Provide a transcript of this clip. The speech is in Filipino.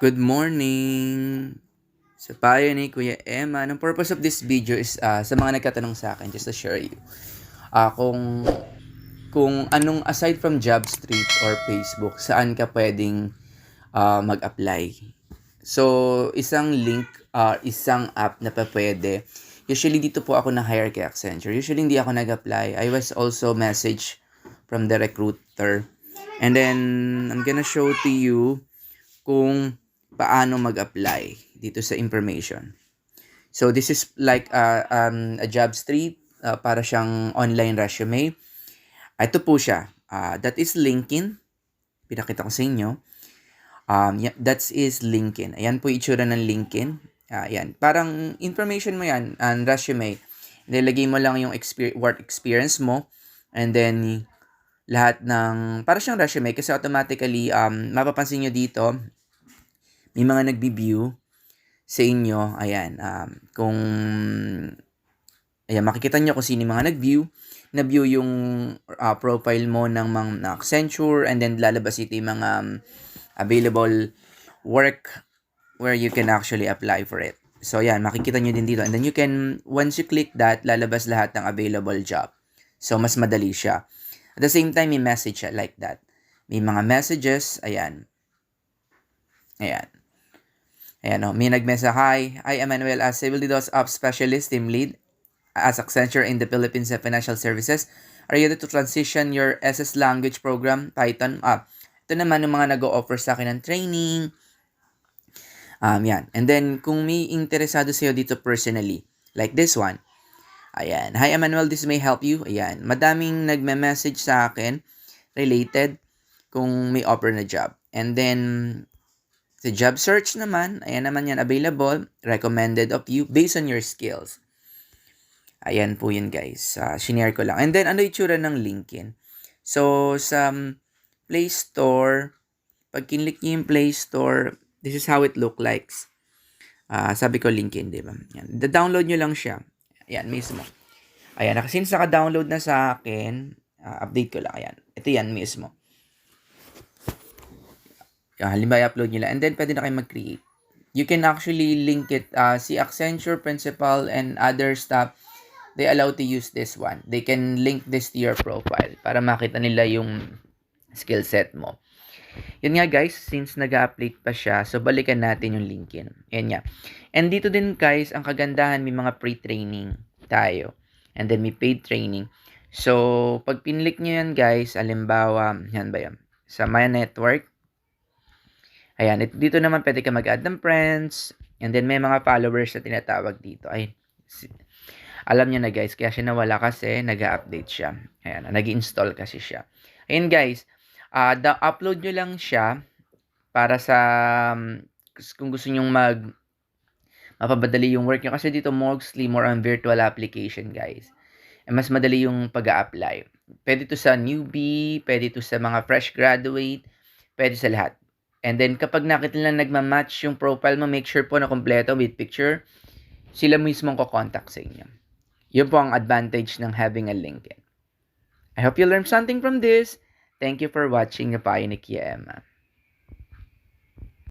Good morning! Sa payo ni Kuya Emma, ang purpose of this video is sa mga nagtatanong sa akin, just to share you, kung anong aside from JobStreet or Facebook, saan ka pwedeng mag-apply. So, isang link, isang app na pa pwede. Usually, dito po ako na-hire kay Accenture. Usually, hindi ako nag-apply. I was also messaged from the recruiter. And then, I'm gonna show to you kung paano mag-apply dito sa information. So this is like a job street, para siyang online resume. Ito po siya. That is LinkedIn. Pinakita ko sa inyo. That is LinkedIn. Ayan po itsura ng LinkedIn. Ayan. Parang information mo yan, ang resume. Nilagay mo lang yung work experience mo. And then, lahat ng, para siyang resume. Kasi automatically, mapapansin nyo dito, may mga nagbi-view sa inyo. Ayan. Ayan, makikita nyo kung sino yung mga nag-view. Na-view yung profile mo ng mga Accenture, and then lalabas ito yung mga available work where you can actually apply for it. So, yan, makikita nyo din dito. And then you can, once you click that, lalabas lahat ng available job. So, mas madali siya. At the same time, may message siya like that. May mga messages, ayan. Ayan. Ayan o, may nag-message, Hi, Emmanuel, as Civil DDoS Ops Specialist, Team Lead, as Accenture in the Philippines and Financial Services. Are you ready to transition your SS language program, Python? Ito naman yung mga nag-o-offer sa akin ng training. Yan. And then, kung may interesado sa'yo dito personally, like this one, ayan. Hi, Emmanuel, this may help you. Ayan. Madaming nagme-message sa akin related kung may offer na job. And then, sa job search naman, ayan naman yan, available, recommended of you based on your skills. Ayan po yun guys. Shinare ko lang. And then, ano itsura ng LinkedIn? So, sa Play Store, pag kinlik niyo yung Play Store, this is how it look like. Sabi ko LinkedIn, di ba? Yan. Da-download nyo lang siya. Ayan, mismo. Ayan, since naka-download na sa akin, update ko lang. Ayan, ito yan mismo. Halimbawa, i-upload nyo lang. And then, pwede na kayo mag-create. You can actually link it. Si Accenture, Principal, and other stuff, they allow to use this one. They can link this to your profile para makita nila yung skill set mo. Yun nga guys, since nag-update pa siya, so balikan natin yung LinkedIn. Yan nga. And dito din guys, ang kagandahan, may mga pre-training tayo. And then may paid training. So, pag pinlik nyo yan guys, alimbawa, yan ba yan? Sa My Network, ayan, dito naman pwede ka mag-add ng friends, and then may mga followers na tinatawag dito. Alam niyo na guys, kaya siya nawala kasi nag-update siya. Ayan, nag-install kasi siya. Ayun guys, upload nyo lang siya para sa, kung gusto nyong mapapadali yung work nyo. Kasi dito mostly more on virtual application guys. Mas madali yung pag-a-apply. Pwede to sa newbie, pwede to sa mga fresh graduate, pwede sa lahat. And then, kapag nakita nila nagmamatch yung profile mo, make sure po na kompleto with picture, sila mismo ang kukontak sa inyo. Yun po ang advantage ng having a LinkedIn. I hope you learned something from this. Thank you for watching the Payo ni Kuya Emma.